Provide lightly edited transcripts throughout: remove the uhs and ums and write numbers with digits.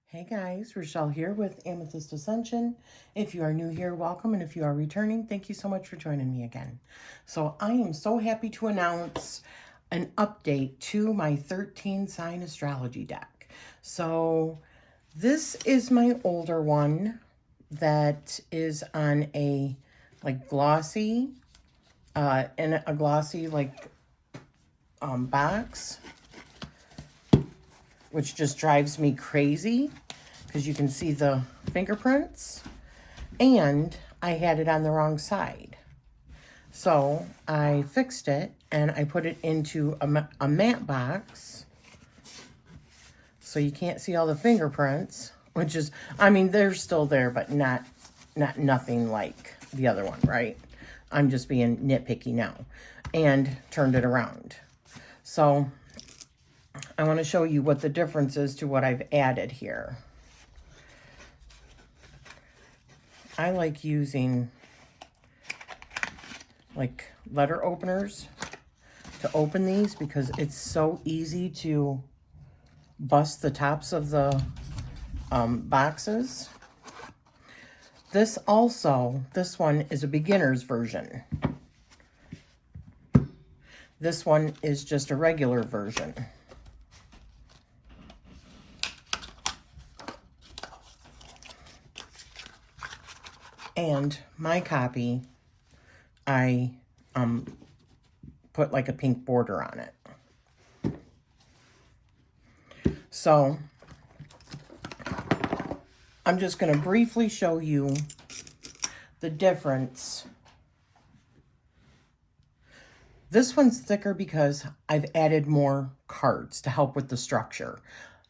Hey guys, Rochelle here with Amethyst Ascension. If you are new here, welcome. And if you are returning, thank you so much for joining me again. So I am so happy to announce an update to my 13 sign astrology deck. So this is my older one that is on a glossy, in a glossy box, which just drives me crazy because you can see the fingerprints, and I had it on the wrong side. So I fixed it and I put it into a matte box so you can't see all the fingerprints, which is, I mean, they're still there, but nothing like the other one, right? I'm just being nitpicky now, and turned it around. So I want to show you what the difference is to what I've added here. I like using letter openers to open these because it's so easy to bust the tops of the boxes. This one is a beginner's version. This one is just a regular version. And my copy, I put like a pink border on it. So I'm just going to briefly show you the difference. This one's thicker because I've added more cards to help with the structure.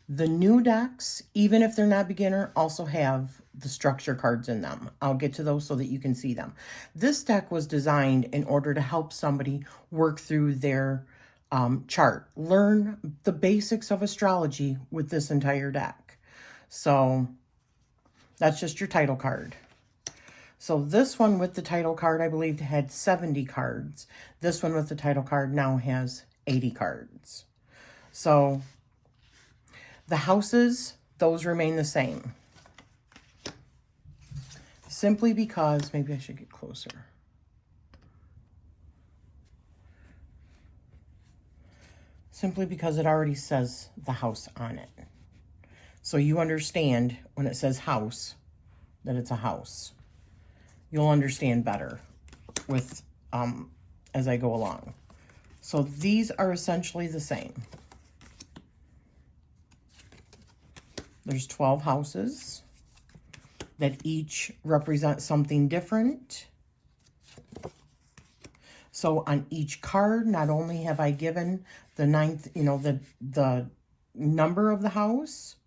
The new decks, even if they're not beginner, also have the structure cards in them. I'll get to those so that you can see them. This deck was designed in order to help somebody work through their chart, learn the basics of astrology with this entire deck. So that's just your title card. So this one with the title card, I believe, had 70 cards. This one with the title card now has 80 cards. So the houses, those remain the same. Simply because, maybe I should get closer. Simply because it already says the house on it. So you understand when it says house, that it's a house. You'll understand better with as I go along. So these are essentially the same. There's 12 houses that each represent something different. So on each card, not only have I given the ninth, the number of the house,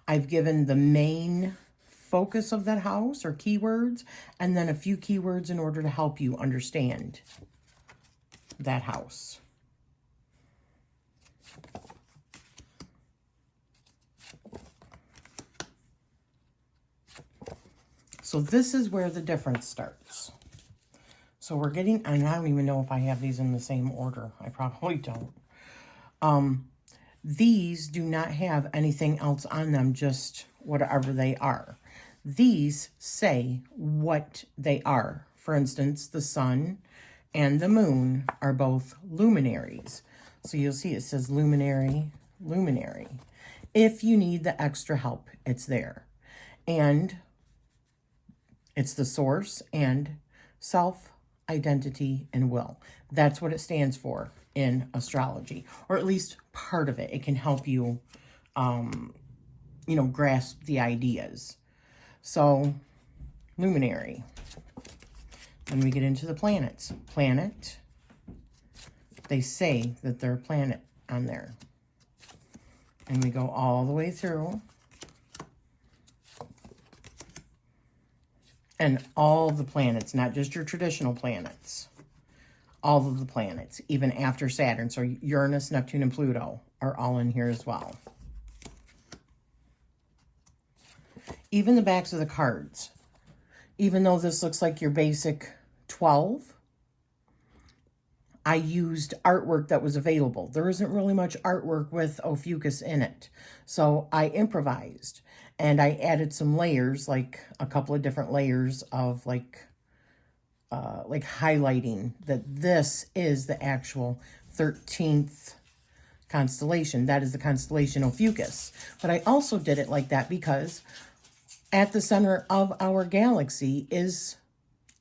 I've given the main focus of that house or keywords, and then a few keywords in order to help you understand that house. So this is where the difference starts. So we're getting, and I don't even know if I have these in the same order. I probably don't. These do not have anything else on them, just whatever they are. These say what they are. For instance, the sun and the moon are both luminaries. So you'll see it says luminary, luminary. If you need the extra help, it's there. And it's the source and self, identity, and will. That's what it stands for in astrology, or at least part of it. It can help you, grasp the ideas. So, luminary. Then we get into the planets. Planet, they say that they're a planet on there. And we go all the way through. And all the planets, not just your traditional planets. All of the planets, even after Saturn. So Uranus, Neptune, and Pluto are all in here as well. Even the backs of the cards. Even though this looks like your basic 12, I used artwork that was available. There isn't really much artwork with Ophiuchus in it. So I improvised and I added some layers, like a couple of different layers of like highlighting that this is the actual 13th constellation. That is the constellation Ophiuchus. But I also did it like that because at the center of our galaxy is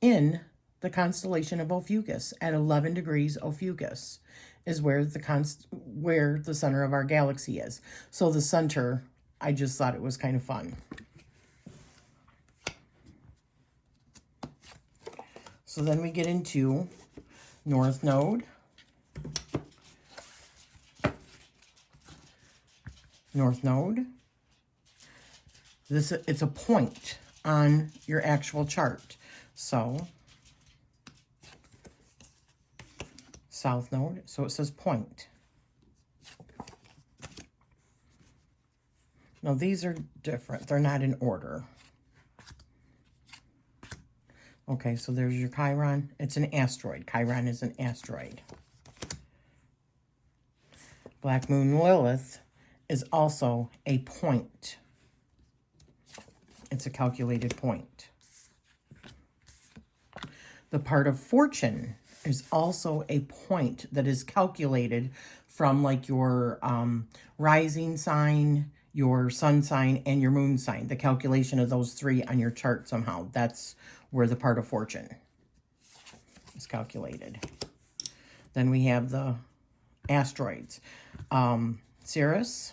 in the constellation of Ophiuchus. At 11 degrees Ophiuchus is where the center of our galaxy is. So the center, I just thought it was kind of fun. So then we get into North Node, North Node. It's a point on your actual chart. So South Node, so it says point. Now these are different. They're not in order. Okay, so there's your Chiron. It's an asteroid. Chiron is an asteroid. Black Moon Lilith is also a point. It's a calculated point. The part of fortune is also a point that is calculated from like your rising sign, your sun sign, and your moon sign. The calculation of those three on your chart somehow. That's where the part of fortune is calculated. Then we have the asteroids. Ceres,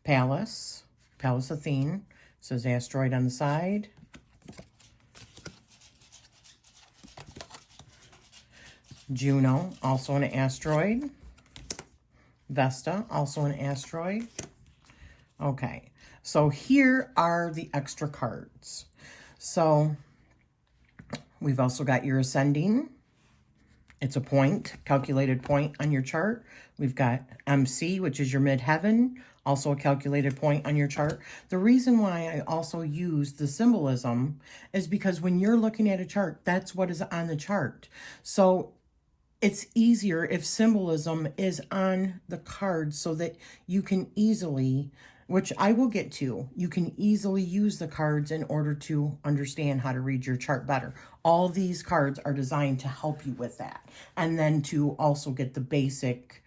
Pallas Athene, says asteroid on the side. Juno, also an asteroid. Vesta, also an asteroid. Okay, so here are the extra cards. So we've also got your ascending. It's a point, calculated point on your chart. We've got MC, which is your midheaven, also a calculated point on your chart. The reason why I also use the symbolism is because when you're looking at a chart, that's what is on the chart. So it's easier if symbolism is on the cards so that you can easily, which I will get to, you can easily use the cards in order to understand how to read your chart better. All these cards are designed to help you with that. And then to also get the basic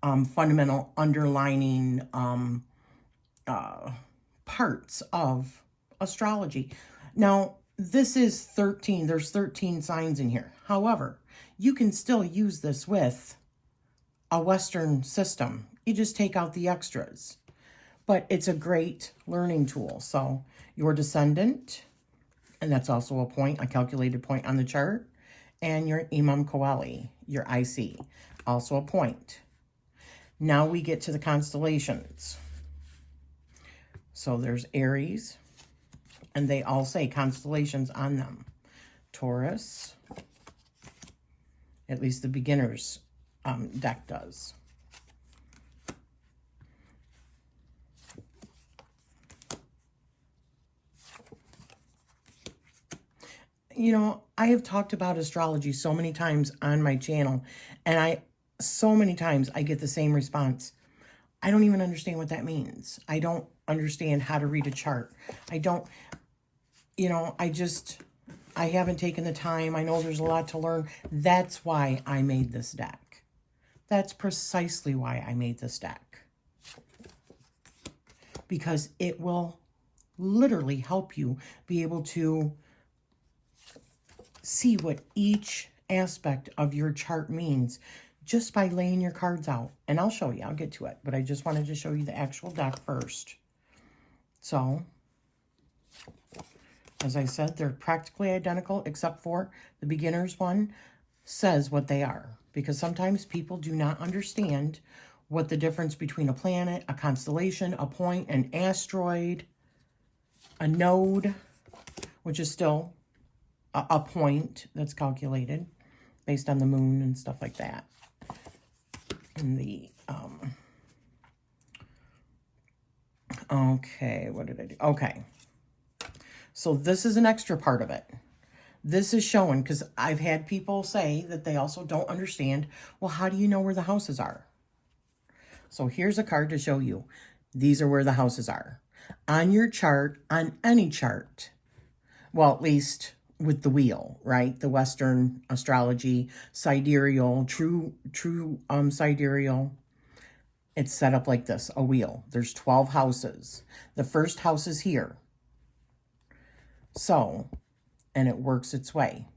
fundamental underlining parts of astrology. Now, this is 13. There's 13 signs in here. However, you can still use this with a Western system. You just take out the extras. But it's a great learning tool. So your descendant, and that's also a point, a calculated point on the chart, and your Imam Coeli, your IC, also a point. Now we get to the constellations. So there's Aries, and they all say constellations on them. Taurus, at least the beginner's deck does. You know, I have talked about astrology so many times on my channel, and so many times I get the same response. I don't even understand what that means. I don't understand how to read a chart. I don't, you know, I haven't taken the time. I know there's a lot to learn. That's why I made this deck. That's precisely why I made this deck. Because it will literally help you be able to see what each aspect of your chart means just by laying your cards out. And I'll show you. I'll get to it. But I just wanted to show you the actual deck first. So, as I said, they're practically identical except for the beginner's one says what they are. Because sometimes people do not understand what the difference between a planet, a constellation, a point, an asteroid, a node, which is still a point that's calculated based on the moon and stuff like that. And the, okay, what did I do? Okay. So this is an extra part of it. This is showing, because I've had people say that they also don't understand, well, how do you know where the houses are? So here's a card to show you. These are where the houses are. On your chart, on any chart, well, at least with the wheel, right? The Western astrology, sidereal, true sidereal. It's set up like this, a wheel. There's 12 houses. The first house is here. So, and it works its way.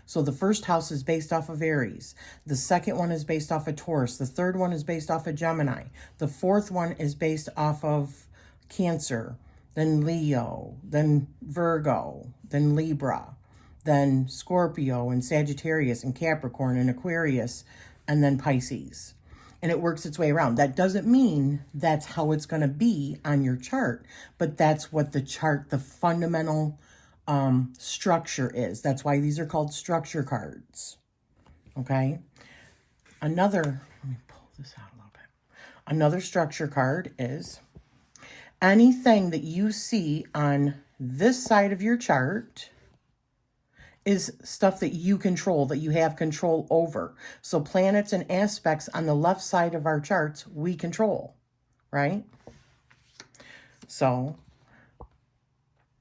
So the first house is based off of Aries. The second one is based off of Taurus. The third one is based off of Gemini. The fourth one is based off of Cancer, then Leo, then Virgo, then Libra, then Scorpio and Sagittarius and Capricorn and Aquarius, and then Pisces. And it works its way around. That doesn't mean that's how it's going to be on your chart, but that's what the chart, the fundamental structure is. That's why these are called structure cards. Okay. Let me pull this out a little bit. Another structure card is anything that you see on this side of your chart is stuff that you control, that you have control over. So planets and aspects on the left side of our charts, we control, right? So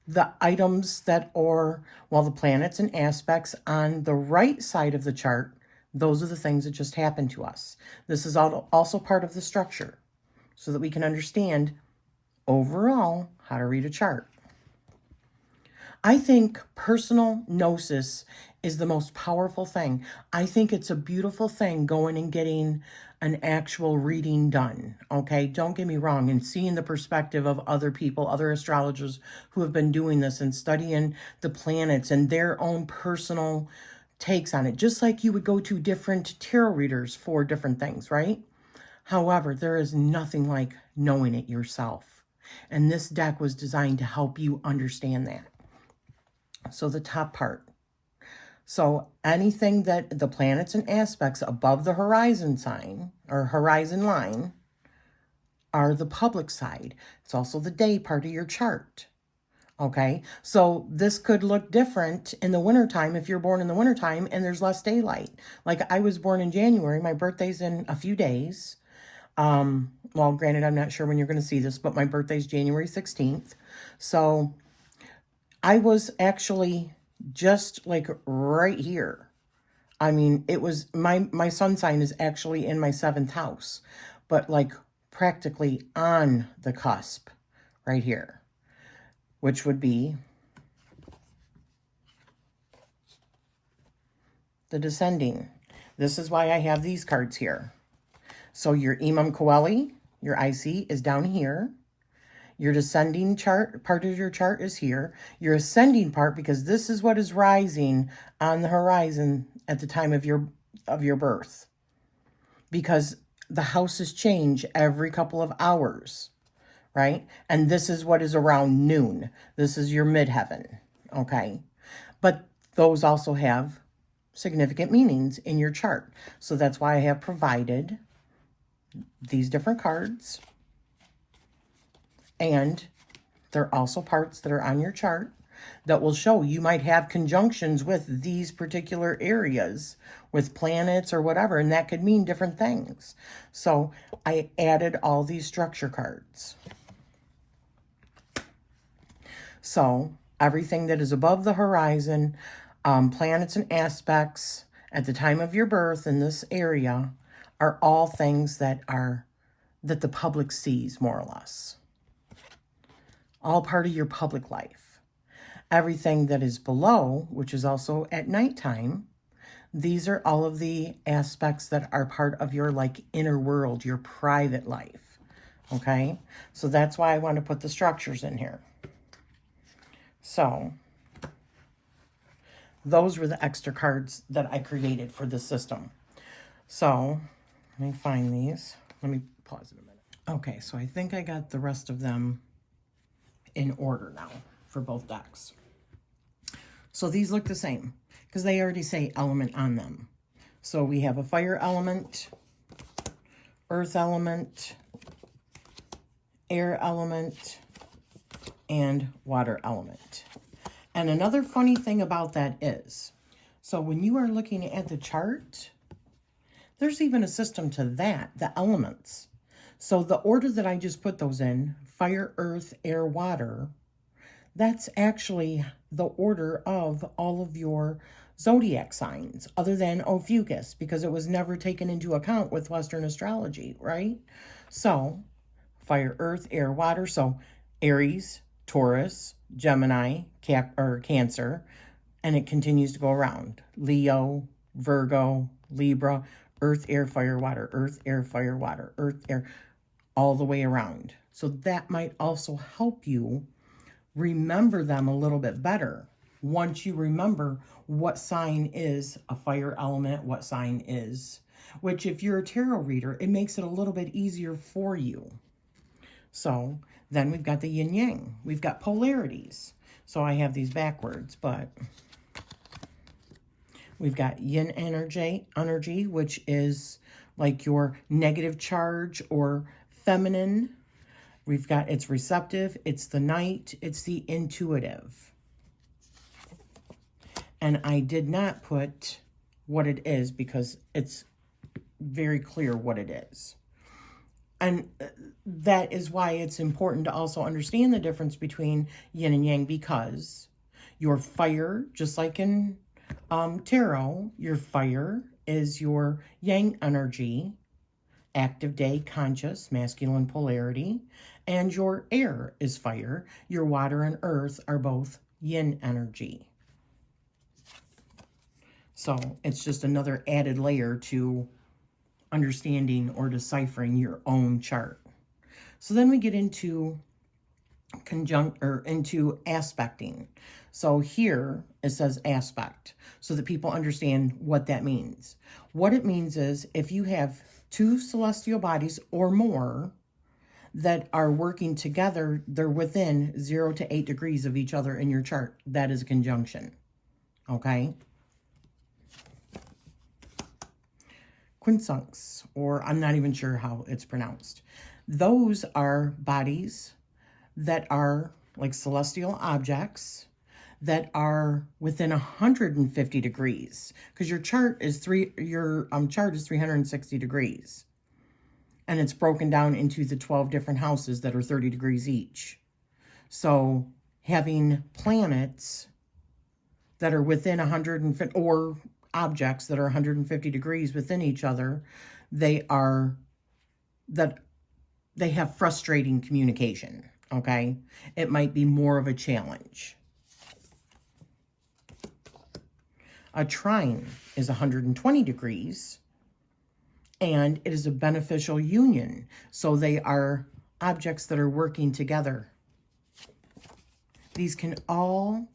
the items that are, well, the planets and aspects on the right side of the chart, those are the things that just happen to us. This is also part of the structure so that we can understand overall how to read a chart. I think personal gnosis is the most powerful thing. I think it's a beautiful thing going and getting an actual reading done, okay? Don't get me wrong, and seeing the perspective of other people, other astrologers who have been doing this and studying the planets and their own personal takes on it, just like you would go to different tarot readers for different things, right? However, there is nothing like knowing it yourself. And this deck was designed to help you understand that. So the top part. So anything that the planets and aspects above the horizon sign or horizon line are the public side. It's also the day part of your chart. Okay, so this could look different in the wintertime if you're born in the wintertime and there's less daylight. Like I was born in January. My birthday's in a few days. Well, granted, I'm not sure when you're going to see this, but my birthday's January 16th. So I was actually just like right here. I mean, it was my sun sign is actually in my 7th house, but like practically on the cusp right here, which would be the descending. This is why I have these cards here. So your Imam Coeli, your IC, is down here. Your descending chart, part of your chart is here. Your ascending part, because this is what is rising on the horizon at the time of your birth. Because the houses change every couple of hours, right? And this is what is around noon. This is your midheaven, okay? But those also have significant meanings in your chart. So that's why I have provided these different cards. And there are also parts that are on your chart that will show you might have conjunctions with these particular areas with planets or whatever, and that could mean different things. So I added all these structure cards. So everything that is above the horizon, planets and aspects at the time of your birth in this area are all things that the public sees, more or less. All part of your public life. Everything that is below, which is also at nighttime, these are all of the aspects that are part of your like inner world, your private life. Okay? So that's why I want to put the structures in here. So those were the extra cards that I created for this system. So let me find these. Let me pause in a minute. Okay, so I think I got the rest of them in order now for both decks. So these look the same because they already say element on them. So we have a fire element, earth element, air element, and water element. And another funny thing about that is, so when you are looking at the chart, there's even a system to that, the elements. So the order that I just put those in, fire, earth, air, water, that's actually the order of all of your zodiac signs, other than Ophiuchus, because it was never taken into account with Western astrology, right? So fire, earth, air, water. So Aries, Taurus, Gemini, Cancer, and it continues to go around. Leo, Virgo, Libra, earth, air, fire, water, earth, air, fire, water, earth, air, all the way around. So that might also help you remember them a little bit better once you remember what sign is a fire element, what sign is, which if you're a tarot reader, it makes it a little bit easier for you. So then we've got the yin yang. We've got polarities. So I have these backwards, but we've got yin energy, which is like your negative charge or feminine. We've got it's receptive, it's the night, it's the intuitive. And I did not put what it is because it's very clear what it is. And that is why it's important to also understand the difference between yin and yang, because your fire, just like in tarot, your fire is your yang energy, active day, conscious, masculine polarity, and your air is fire. Your water and earth are both yin energy. So it's just another added layer to understanding or deciphering your own chart. So then we get into into aspecting. So here it says aspect, so that people understand what that means. What it means is if you have two celestial bodies or more that are working together, they're within 0 to 8 degrees of each other in your chart. That is a conjunction. Okay? Quincunx, or I'm not even sure how it's pronounced. Those are bodies that are like celestial objects that are within 150 degrees, because your chart is 360 degrees, and it's broken down into the 12 different houses that are 30 degrees each. So having planets that are within 150, or objects that are 150 degrees within each other, they have frustrating communication. Okay, it might be more of a challenge. A trine is 120 degrees, and it is a beneficial union. So they are objects that are working together. These can all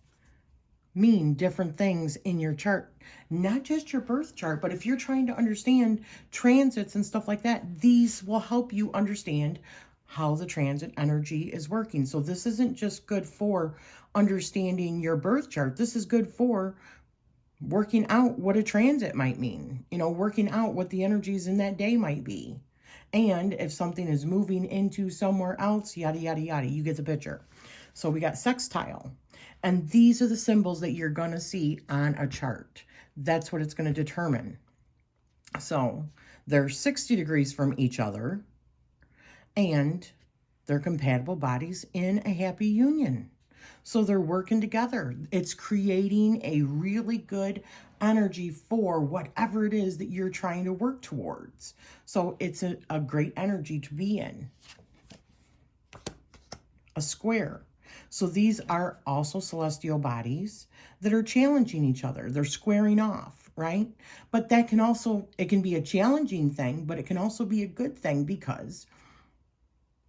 mean different things in your chart, not just your birth chart, but if you're trying to understand transits and stuff like that, these will help you understand how the transit energy is working. So this isn't just good for understanding your birth chart. This is good for working out what a transit might mean, working out what the energies in that day might be. And if something is moving into somewhere else, yada, yada, yada, you get the picture. So we got sextile. And these are the symbols that you're going to see on a chart. That's what it's going to determine. So they're 60 degrees from each other, and they're compatible bodies in a happy union. So they're working together. It's creating a really good energy for whatever it is that you're trying to work towards. So it's a great energy to be in. A square. So these are also celestial bodies that are challenging each other. They're squaring off, right? But that can also, it can be a challenging thing, but it can also be a good thing, because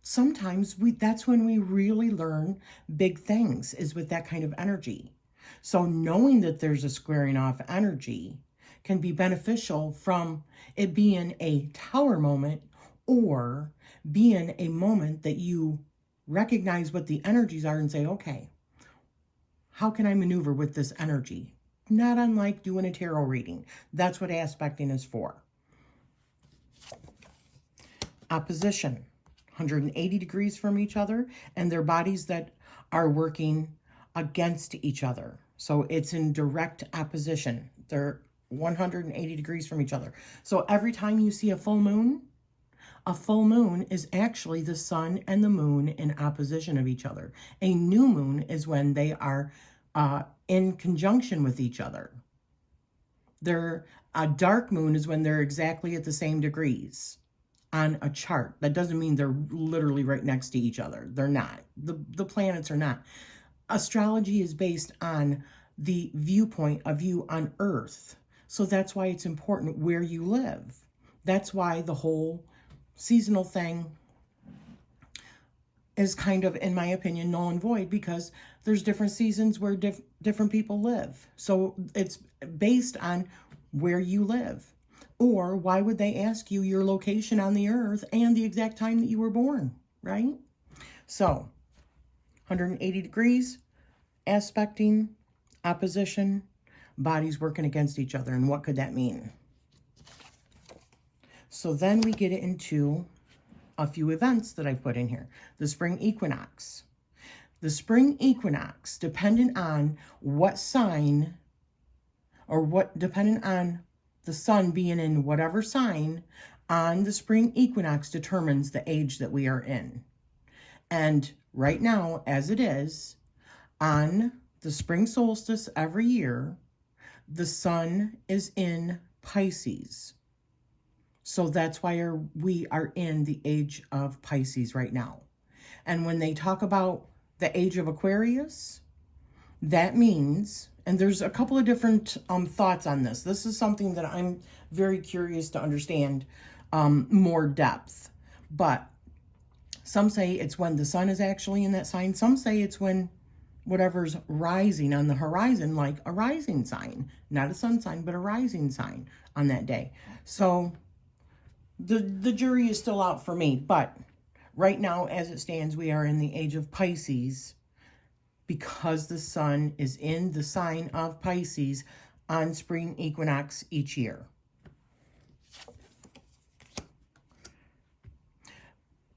sometimes that's when we really learn big things, is with that kind of energy. So knowing that there's a squaring off energy can be beneficial, from it being a tower moment or being a moment that you recognize what the energies are and say, okay, how can I maneuver with this energy? Not unlike doing a tarot reading. That's what aspecting is for. Opposition. 180 degrees from each other, and they're bodies that are working against each other. So it's in direct opposition. They're 180 degrees from each other. So every time you see a full moon is actually the sun and the moon in opposition of each other. A new moon is when they are in conjunction with each other. A dark moon is when they're exactly at the same degrees on a chart. That doesn't mean they're literally right next to each other. They're not. The planets are not. Astrology is based on the viewpoint of you on Earth. So that's why it's important where you live. That's why the whole seasonal thing is kind of, in my opinion, null and void, because there's different seasons where different people live. So it's based on where you live. Or why would they ask you your location on the earth and the exact time that you were born, right? So 180 degrees, aspecting, opposition, bodies working against each other. And what could that mean? So then we get into a few events that I've put in here. The spring equinox. The spring equinox, dependent on what sign, or dependent on the sun being in whatever sign on the spring equinox, determines the age that we are in. And right now, as it is, on the spring solstice every year, the sun is in Pisces. So that's why we are in the age of Pisces right now. And when they talk about the age of Aquarius, that means, and there's a couple of different thoughts on this. This is something that I'm very curious to understand more depth. But some say it's when the sun is actually in that sign. Some say it's when whatever's rising on the horizon, like a rising sign, not a sun sign, but a rising sign on that day. So the jury is still out for me, but right now, as it stands, we are in the age of Pisces because the sun is in the sign of Pisces on spring equinox each year.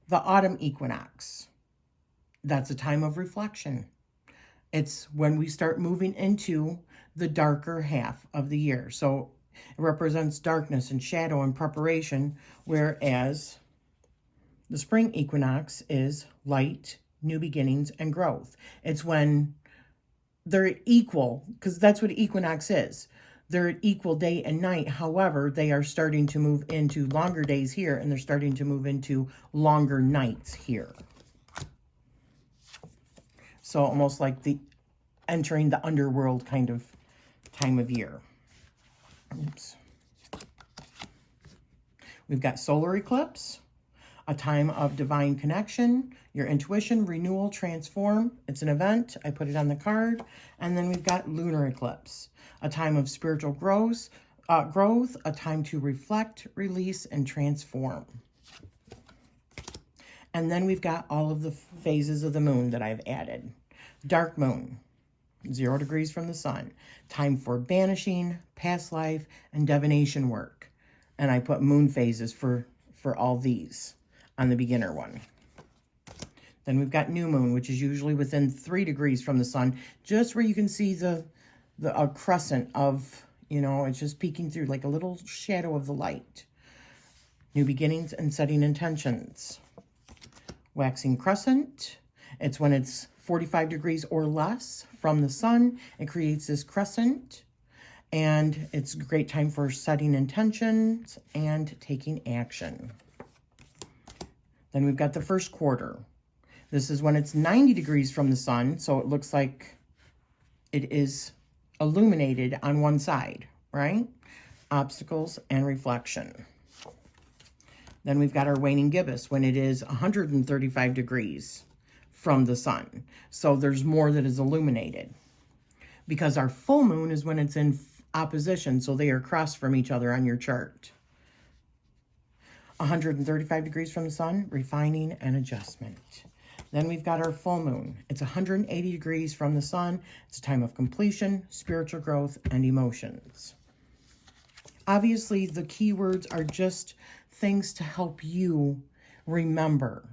The autumn equinox, that's a time of reflection. It's when we start moving into the darker half of the year. So it represents darkness and shadow and preparation, whereas the spring equinox is light, new beginnings, and growth. It's when they're equal, because that's what equinox is. They're at equal day and night. However, they are starting to move into longer days here, and they're starting to move into longer nights here. So almost like the entering the underworld kind of time of year. Oops. We've got solar eclipse, a time of divine connection, your intuition, renewal, transform. It's an event. I put it on the card. And then we've got lunar eclipse, a time of spiritual growth, a time to reflect, release, and transform. And then we've got all of the phases of the moon that I've added. Dark moon, 0 degrees from the sun. Time for banishing, past life, and divination work. And I put moon phases for all these on the beginner one. Then we've got new moon, which is usually within 3 degrees from the sun, just where you can see the crescent of, it's just peeking through like a little shadow of the light. New beginnings and setting intentions. Waxing crescent, it's when it's 45 degrees or less from the sun. It creates this crescent, and it's a great time for setting intentions and taking action. Then we've got the first quarter. This is when it's 90 degrees from the sun, so it looks like it is illuminated on one side, right? Obstacles and reflection. Then we've got our waning gibbous when it is 135 degrees from the sun. So there's more that is illuminated. Because our full moon is when it's in opposition, so they are across from each other on your chart. 135 degrees from the sun, refining and adjustment. Then we've got our full moon. It's 180 degrees from the sun. It's a time of completion, spiritual growth, and emotions. Obviously, the keywords are just things to help you remember.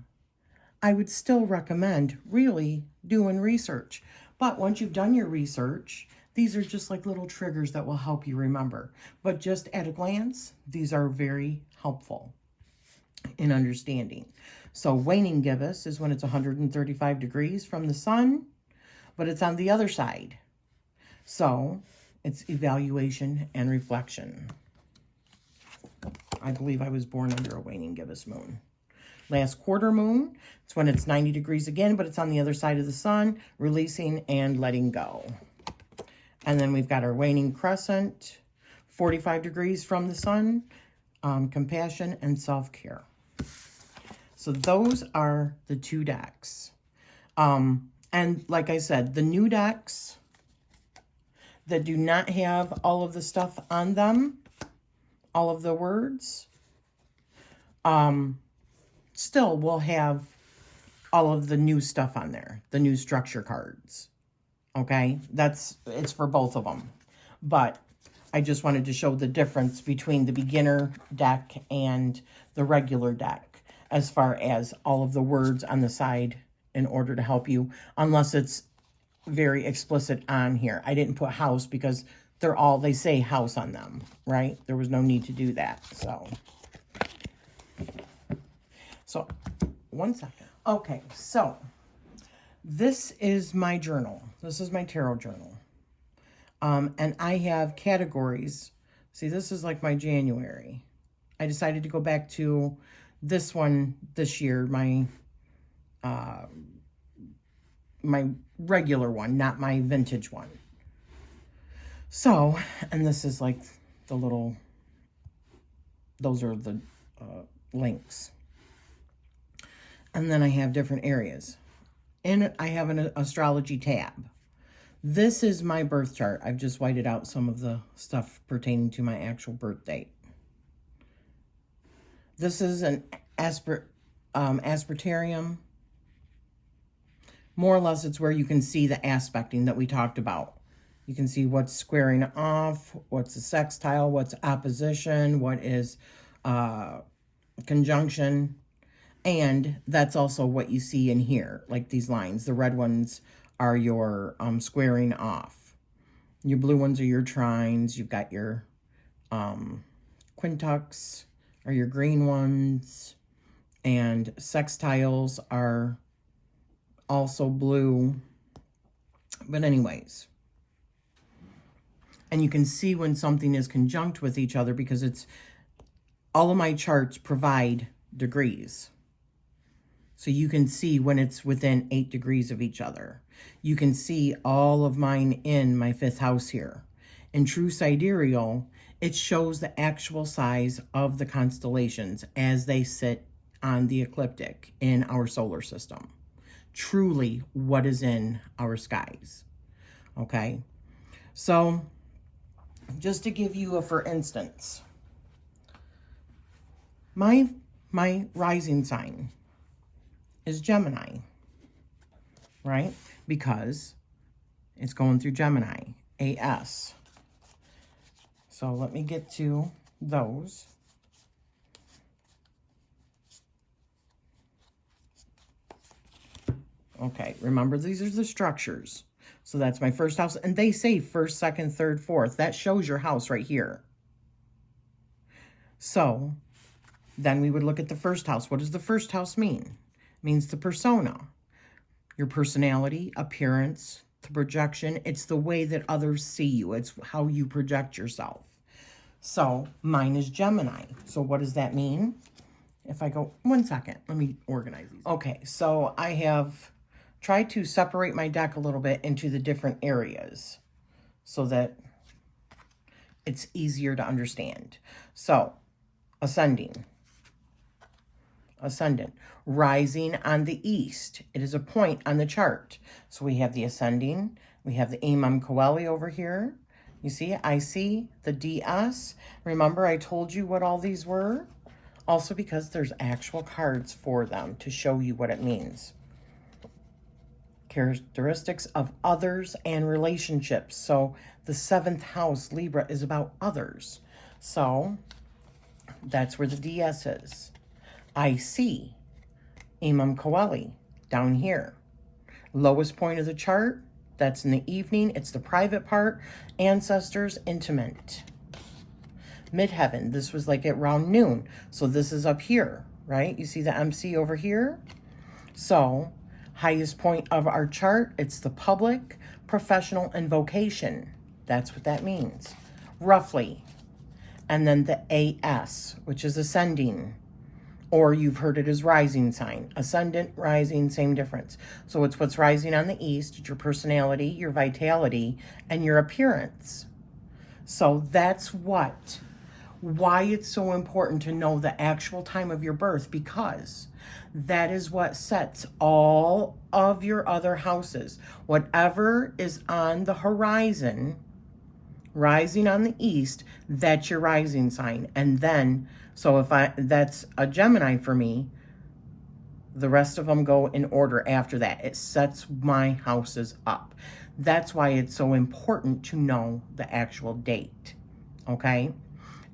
I would still recommend really doing research. But once you've done your research, these are just like little triggers that will help you remember. But just at a glance, these are very helpful in understanding. So waning gibbous is when it's 135 degrees from the sun, but it's on the other side. So it's evaluation and reflection. I believe I was born under a waning gibbous moon. Last quarter moon, it's when it's 90 degrees again, but it's on the other side of the sun, releasing and letting go. And then we've got our waning crescent, 45 degrees from the sun, compassion and self-care. So those are the 2 decks. And like I said, the new decks that do not have all of the stuff on them, all of the words, still will have all of the new stuff on there, the new structure cards. Okay, it's for both of them. But I just wanted to show the difference between the beginner deck and the regular deck as far as all of the words on the side in order to help you, unless it's very explicit on here. I didn't put house because they say house on them, right? There was no need to do that. So 1 second. Okay, so this is my journal. This is my tarot journal. And I have categories. See, this is like my January. I decided to go back to this one this year, my regular one, not my vintage one. So, and this is like the little, those are the links. And then I have different areas. In it, I have an astrology tab. This is my birth chart. I've just whited out some of the stuff pertaining to my actual birth date. This is an aspartarium. More or less, it's where you can see the aspecting that we talked about. You can see what's squaring off, what's a sextile, what's opposition, what is conjunction. And that's also what you see in here, like these lines. The red ones are your squaring off. Your blue ones are your trines. You've got your quintux are your green ones. And sextiles are also blue. But anyways. And you can see when something is conjunct with each other because it's all of my charts provide degrees. So you can see when it's within 8 degrees of each other. You can see all of mine in my 5th house here. In True Sidereal, it shows the actual size of the constellations as they sit on the ecliptic in our solar system. Truly what is in our skies. Okay? So, just to give you a for instance, my rising sign is Gemini, right? Because it's going through Gemini, AS. So let me get to those. Okay, remember these are the structures. So that's my 1st house. And they say 1st, 2nd, 3rd, 4th. That shows your house right here. So then we would look at the 1st house. What does the 1st house mean? It means the persona. Your personality, appearance, the projection. It's the way that others see you. It's how you project yourself. So mine is Gemini. So what does that mean? If I go, 1 second, let me organize these. Okay, so I have tried to separate my deck a little bit into the different areas so that it's easier to understand. So, ascendant, rising on the east. It is a point on the chart. So we have the ascending, we have the Imam Coeli over here. You see, I see the DS. Remember, I told you what all these were? Also because there's actual cards for them to show you what it means. Characteristics of others and relationships. So the 7th house, Libra, is about others. So that's where the DS is. I see Imam Coeli, down here. Lowest point of the chart, that's in the evening. It's the private part. Ancestors, intimate. Midheaven, this was like at around noon. So this is up here, right? You see the MC over here? So, highest point of our chart, it's the public, professional, and vocation. That's what that means, roughly. And then the AS, which is ascending. Or you've heard it as rising sign. Ascendant, rising, same difference. So it's what's rising on the east. It's your personality, your vitality, and your appearance. So that's why it's so important to know the actual time of your birth, because that is what sets all of your other houses. Whatever is on the horizon, rising on the east, that's your rising sign. And then, so if that's a Gemini for me, the rest of them go in order after that. It sets my houses up. That's why it's so important to know the actual date, okay?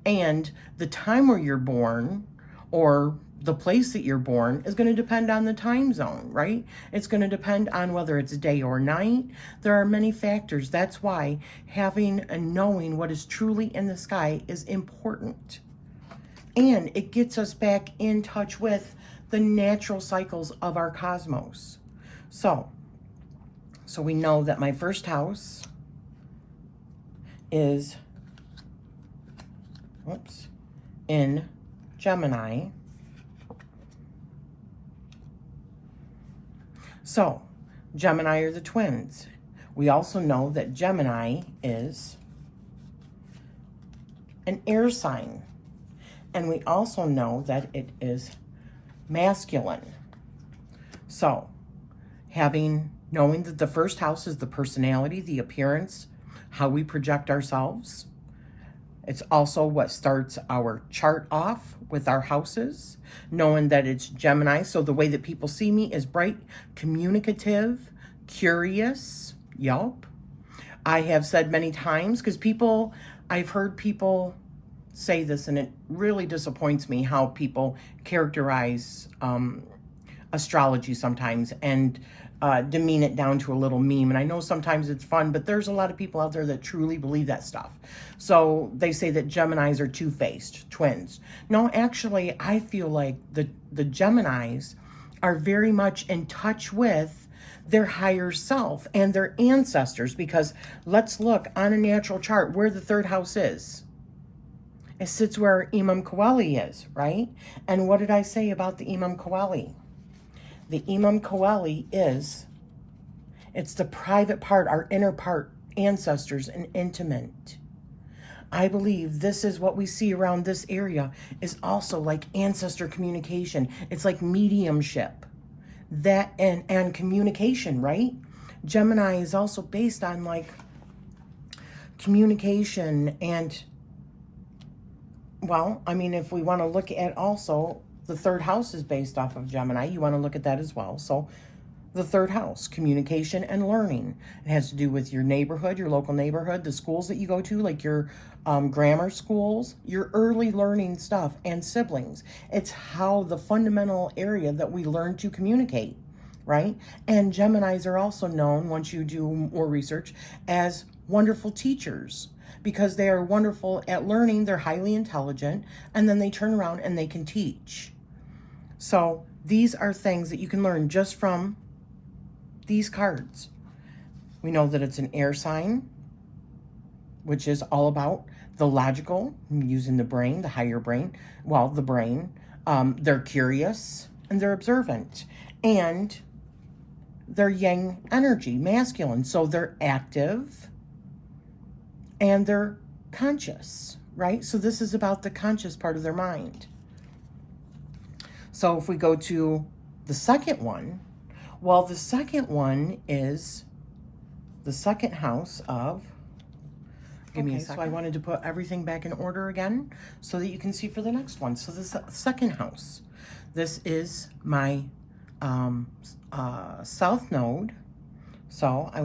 And the time where you're born, or the place that you're born, is going to depend on the time zone, right? It's going to depend on whether it's day or night. There are many factors. That's why having and knowing what is truly in the sky is important. And it gets us back in touch with the natural cycles of our cosmos. So we know that my first house is, in Gemini. So, Gemini are the twins. We also know that Gemini is an air sign. And we also know that it is masculine. So, knowing that the first house is the personality, the appearance, how we project ourselves. It's also what starts our chart off with our houses, knowing that it's Gemini. So the way that people see me is bright, communicative, curious. Yup. I have said many times, because I've heard people say this, and it really disappoints me how people characterize astrology sometimes and demean it down to a little meme. And I know sometimes it's fun, but there's a lot of people out there that truly believe that stuff. So they say that Geminis are two-faced twins. No, actually, I feel like the Geminis are very much in touch with their higher self and their ancestors, because let's look on a natural chart where the third house is. It sits where Imam Coeli is, right? And what did I say about the Imam Coeli? The Imam Coeli it's the private part, our inner part, ancestors and intimate. I believe this is what we see around this area is also like ancestor communication. It's like mediumship, that and communication, right? Gemini is also based on like communication and, well, I mean, if we want to look at also, the third house is based off of Gemini. You want to look at that as well. So the third house, communication and learning. It has to do with your neighborhood, your local neighborhood, the schools that you go to, like your grammar schools, your early learning stuff, and siblings. It's how the fundamental area that we learn to communicate, right? And Geminis are also known, once you do more research, as wonderful teachers, because they are wonderful at learning. They're highly intelligent, and then they turn around and they can teach. So these are things that you can learn just from these cards. We know that it's an air sign, which is all about the logical, using the brain, the higher brain. Well, the brain. They're curious and they're observant. And they're yang energy, masculine. So they're active and they're conscious, right? So this is about the conscious part of their mind. So if we go to the second one, well, the second one is the second house of, give me a second. So I wanted to put everything back in order again so that you can see for the next one. So the second house, this is my south node. So I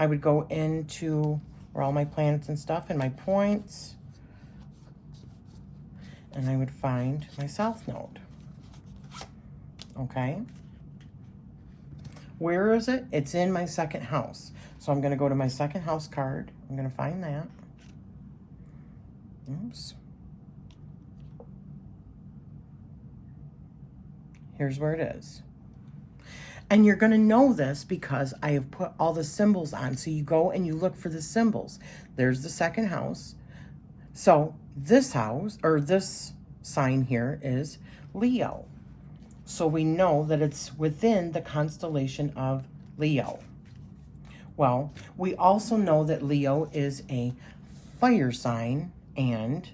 would go into where all my planets and stuff and my points, and I would find my south node. Okay. Where is it? It's in my second house. So I'm going to go to my second house card. I'm going to find that. Oops. Here's where it is. And you're going to know this because I have put all the symbols on. So you go and you look for the symbols. There's the second house. So this house, or this sign here, is Leo. So we know that it's within the constellation of Leo. Well, we also know that Leo is a fire sign, and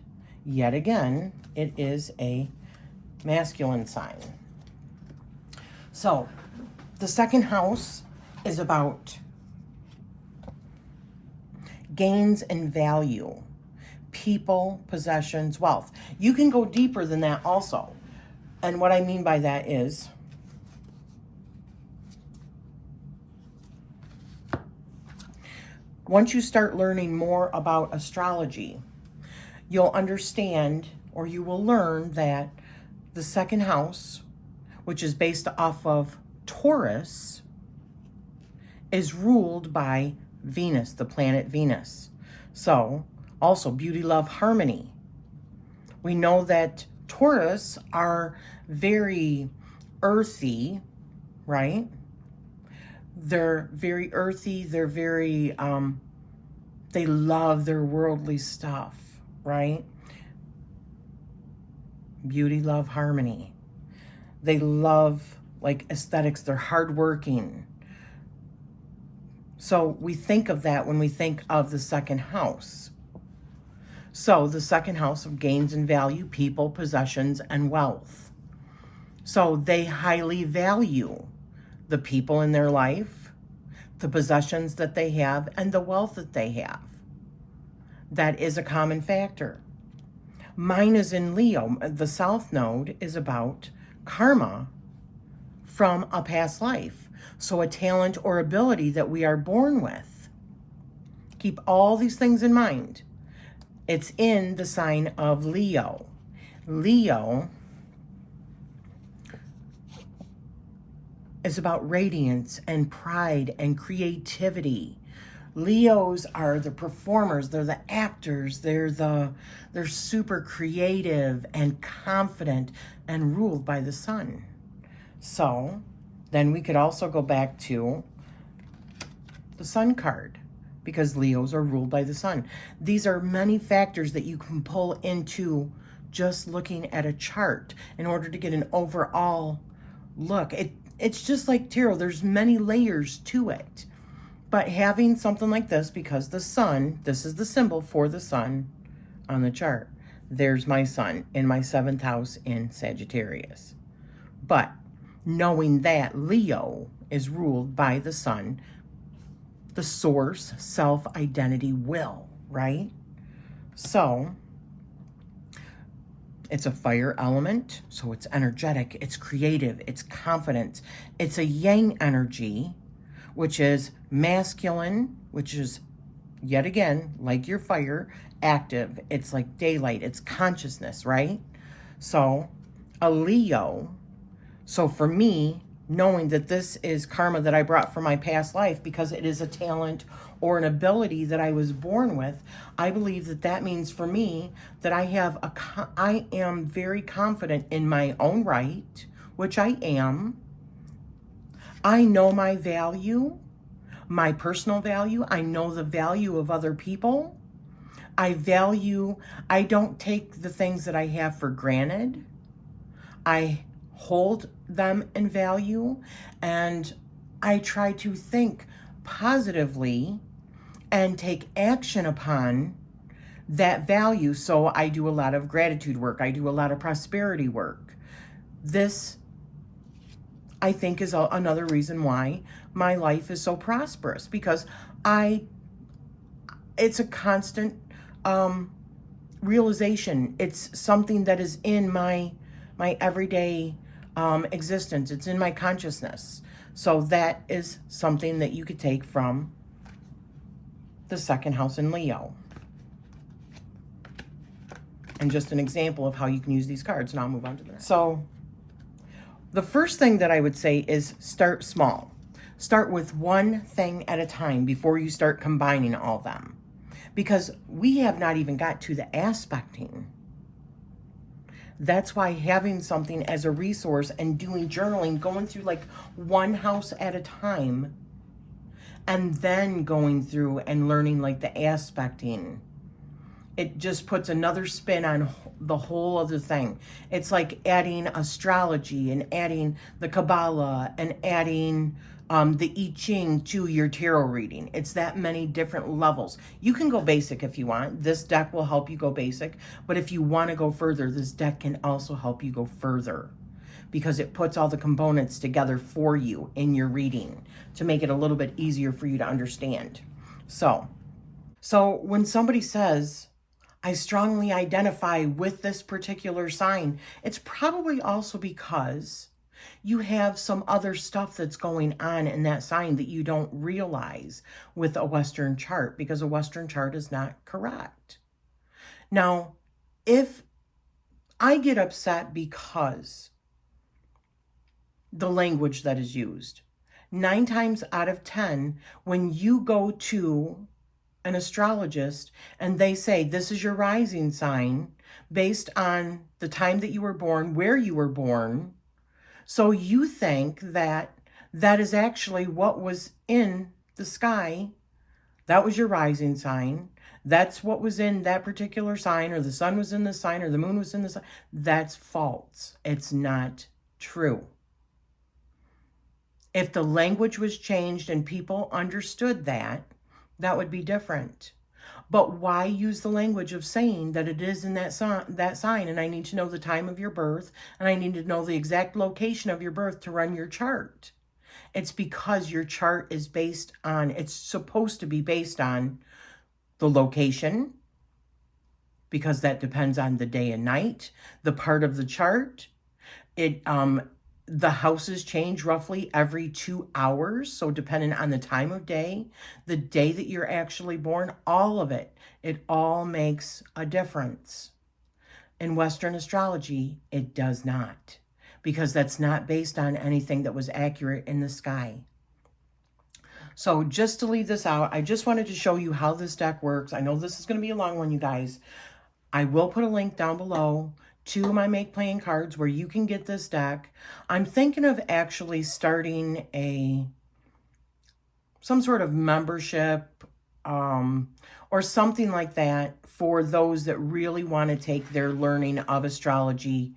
yet again, it is a masculine sign. So the second house is about gains and value, people, possessions, wealth. You can go deeper than that also. And what I mean by that is once you start learning more about astrology, you'll understand, or you will learn, that the second house, which is based off of Taurus, is ruled by Venus, the planet Venus. So, also beauty, love, harmony. We know that Taurus are very earthy, right? They're very earthy. They're very, they love their worldly stuff, right? Beauty, love, harmony. They love, like, aesthetics. They're hardworking. So we think of that when we think of the second house. So the second house of gains and value, people, possessions, and wealth. So they highly value the people in their life, the possessions that they have, and the wealth that they have. That is a common factor. Mine is in Leo. The South Node is about karma from a past life. So a talent or ability that we are born with. Keep all these things in mind. It's in the sign of Leo. Leo is about radiance and pride and creativity. Leos are the performers, they're the actors, they're super creative and confident and ruled by the sun. So then we could also go back to the sun card, because Leos are ruled by the sun. These are many factors that you can pull into just looking at a chart in order to get an overall look. It's just like tarot. There's many layers to it. But having something like this, because the sun, this is the symbol for the sun on the chart. There's my sun in my 7th house in Sagittarius. But knowing that Leo is ruled by the sun, the source, self-identity, will, right? So it's a fire element, so it's energetic, it's creative, it's confident. It's a yang energy, which is masculine, which is, yet again, like your fire, active. It's like daylight, it's consciousness, right? So a Leo, so for me, knowing that this is karma that I brought from my past life because it is a talent or an ability that I was born with, I believe that that means for me that I am very confident in my own right, which I am. I know my value, my personal value. I know the value of other people. I don't take the things that I have for granted. I hold them in value, and I try to think positively and take action upon that value. So I do a lot of gratitude work. I do a lot of prosperity work. This, I think, is another reason why my life is so prosperous, because it's a constant realization. It's something that is in my everyday existence. It's in my consciousness. So that is something that you could take from the second house in Leo. And just an example of how you can use these cards. Now I'll move on to that. So The first thing that I would say is start small. Start with one thing at a time before you start combining all of them. Because we have not even got to the aspecting. That's why having something as a resource and doing journaling, going through like one house at a time, and then going through and learning like the aspecting, it just puts another spin on the whole other thing. It's like adding astrology and adding the Kabbalah and adding the I Ching to your tarot reading. It's that many different levels. You can go basic if you want. This deck will help you go basic. But if you want to go further, this deck can also help you go further, because it puts all the components together for you in your reading to make it a little bit easier for you to understand. So when somebody says, I strongly identify with this particular sign, it's probably also because you have some other stuff that's going on in that sign that you don't realize with a Western chart, because a Western chart is not correct. Now, if I get upset because the language that is used, 9 times out of 10, when you go to an astrologist and they say, this is your rising sign based on the time that you were born, where you were born, so you think that that is actually what was in the sky. That was your rising sign. That's what was in that particular sign, or the sun was in the sign, or the moon was in the sign. That's false. It's not true. If the language was changed and people understood that, that would be different. But why use the language of saying that it is in that sign, and I need to know the time of your birth, and I need to know the exact location of your birth to run your chart? It's because your chart is based on, it's supposed to be based on the location, because that depends on the day and night, the part of the chart. The houses change roughly every 2 hours. So depending on the time of day, the day that you're actually born, all of it all makes a difference. In Western astrology, it does not, because that's not based on anything that was accurate in the sky. So just to leave this out, I just wanted to show you how this deck works. I know this is going to be a long one, you guys. I will put a link down below to my Make Playing cards where you can get this deck. I'm thinking of actually starting some sort of membership or something like that for those that really want to take their learning of astrology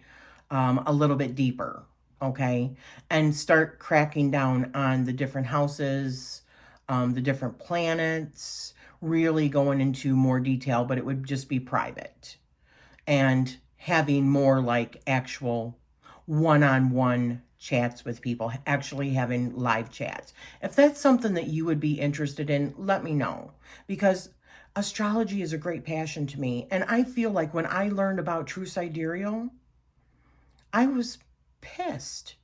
a little bit deeper, okay? And start cracking down on the different houses, the different planets, really going into more detail, but it would just be private. And having more like actual one-on-one chats with people, actually having live chats. If that's something that you would be interested in, let me know, because astrology is a great passion to me. And I feel like when I learned about true sidereal, I was pissed,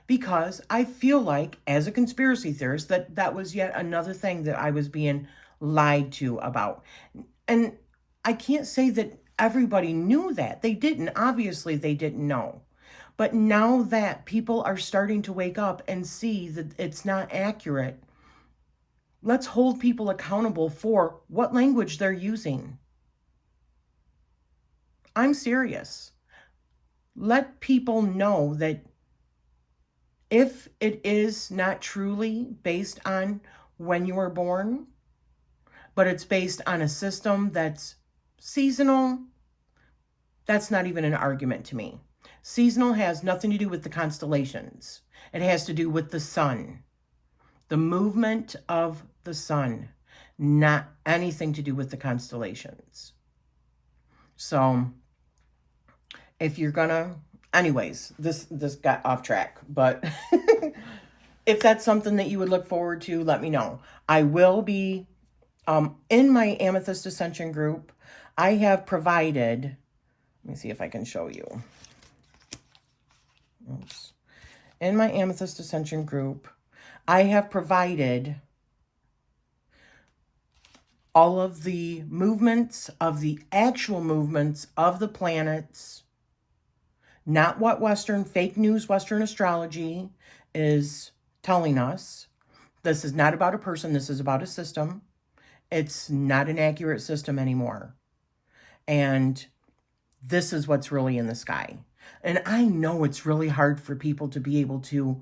because I feel like, as a conspiracy theorist, that was yet another thing that I was being lied to about. And I can't say that everybody knew that. They didn't. Obviously, they didn't know. But now that people are starting to wake up and see that it's not accurate, let's hold people accountable for what language they're using. I'm serious. Let people know that if it is not truly based on when you were born, but it's based on a system that's seasonal, that's not even an argument to me. Seasonal has nothing to do with the constellations. It has to do with the sun, the movement of the sun, not anything to do with the constellations. So if you're gonna, anyways, this got off track, but if that's something that you would look forward to, let me know. I will be in my Amethyst Ascension group. I have provided, let me see if I can show you. Oops. In my Amethyst Ascension group, I have provided all of the movements of the actual movements of the planets not what fake news Western astrology is telling us. This is not about a person. This is about a system. It's not an accurate system anymore. And this is what's really in the sky. And I know it's really hard for people to be able to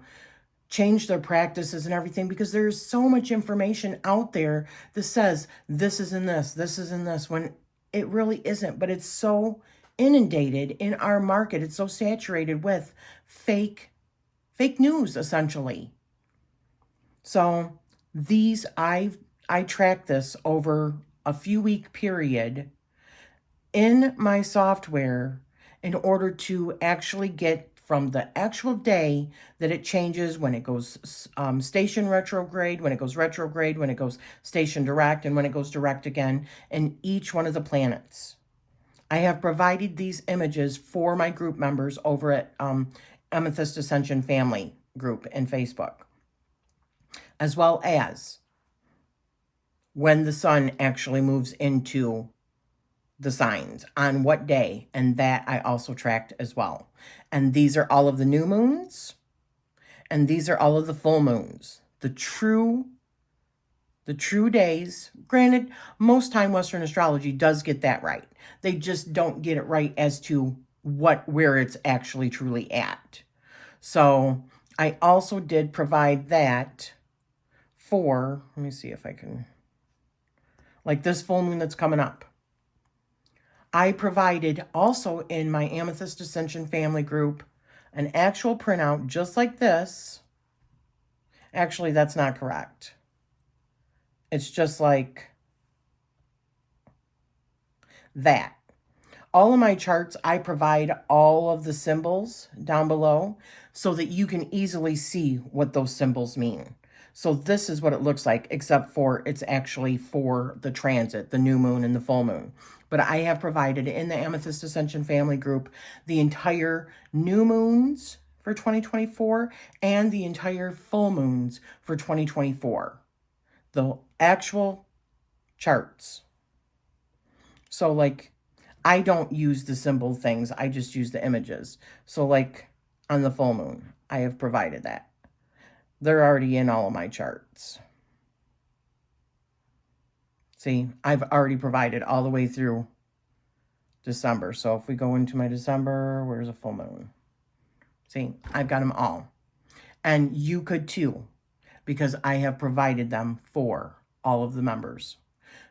change their practices and everything, because there's so much information out there that says this is in this, when it really isn't. But it's so inundated in our market. It's so saturated with fake news, essentially. So I track this over a few week period in my software in order to actually get from the actual day that it changes, when it goes station retrograde, when it goes retrograde, when it goes station direct, and when it goes direct again, in each one of the planets. I have provided these images for my group members over at Amethyst Ascension Family Group in Facebook, as well as when the sun actually moves into the signs, on what day, and that I also tracked as well. And these are all of the new moons, and these are all of the full moons. The true days. Granted, most time Western astrology does get that right. They just don't get it right as to where it's actually truly at. So I also did provide that for, let me see if I can, like this full moon that's coming up. I provided also in my Amethyst Ascension Family Group an actual printout just like this. Actually, that's not correct. It's just like that. All of my charts, I provide all of the symbols down below so that you can easily see what those symbols mean. So this is what it looks like, except for it's actually for the transit, the new moon and the full moon. But I have provided in the Amethyst Ascension Family Group the entire new moons for 2024 and the entire full moons for 2024. The actual charts. So like, I don't use the symbol things. I just use the images. So like on the full moon, I have provided that. They're already in all of my charts. See, I've already provided all the way through December. So if we go into my December, where's a full moon? See, I've got them all. And you could too, because I have provided them for all of the members.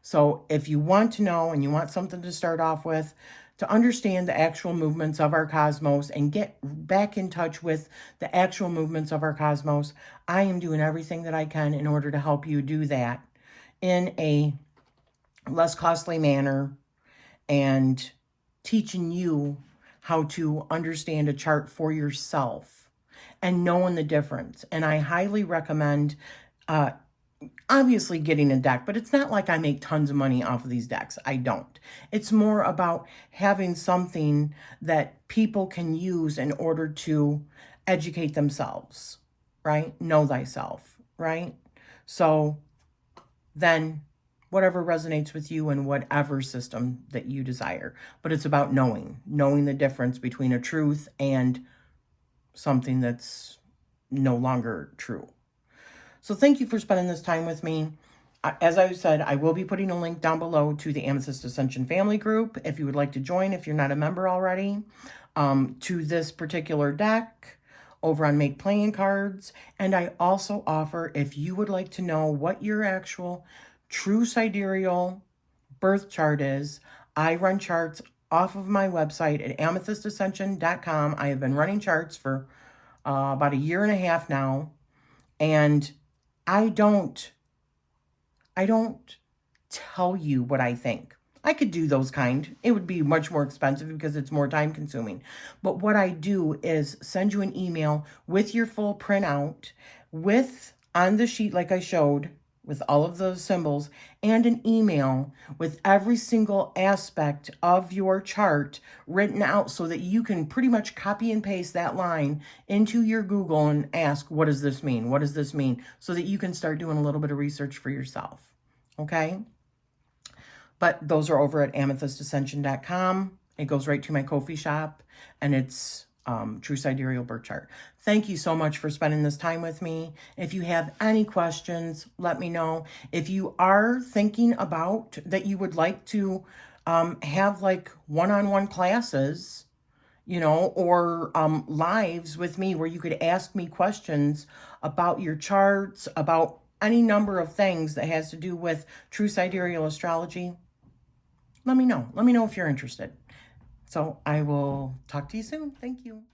So if you want to know and you want something to start off with, to understand the actual movements of our cosmos and get back in touch with the actual movements of our cosmos, I am doing everything that I can in order to help you do that in a less costly manner, and teaching you how to understand a chart for yourself and knowing the difference. And I highly recommend obviously getting a deck, but it's not like I make tons of money off of these decks. I don't. It's more about having something that people can use in order to educate themselves, right? Know thyself, right? So then whatever resonates with you and whatever system that you desire. But it's about knowing the difference between a truth and something that's no longer true. So thank you for spending this time with me. As I said, I will be putting a link down below to the Amethyst Ascension Family Group if you would like to join, if you're not a member already, to this particular deck over on Make Playing Cards. And I also offer, if you would like to know what your actual true sidereal birth chart is, I run charts off of my website at amethystascension.com. I have been running charts for about a year and a half now, and I don't tell you what I think. I could do those kind. It would be much more expensive because it's more time consuming. But what I do is send you an email with your full printout, with on the sheet like I showed, with all of those symbols, and an email with every single aspect of your chart written out so that you can pretty much copy and paste that line into your Google and ask, what does this mean? What does this mean? So that you can start doing a little bit of research for yourself. Okay? But those are over at amethystascension.com. It goes right to my Ko-fi shop, and it's true sidereal birth chart. Thank you so much for spending this time with me. If you have any questions, let me know. If you are thinking about that you would like to have like one-on-one classes, you know, or lives with me where you could ask me questions about your charts, about any number of things that has to do with true sidereal astrology, let me know. Let me know if you're interested. So I will talk to you soon. Thank you.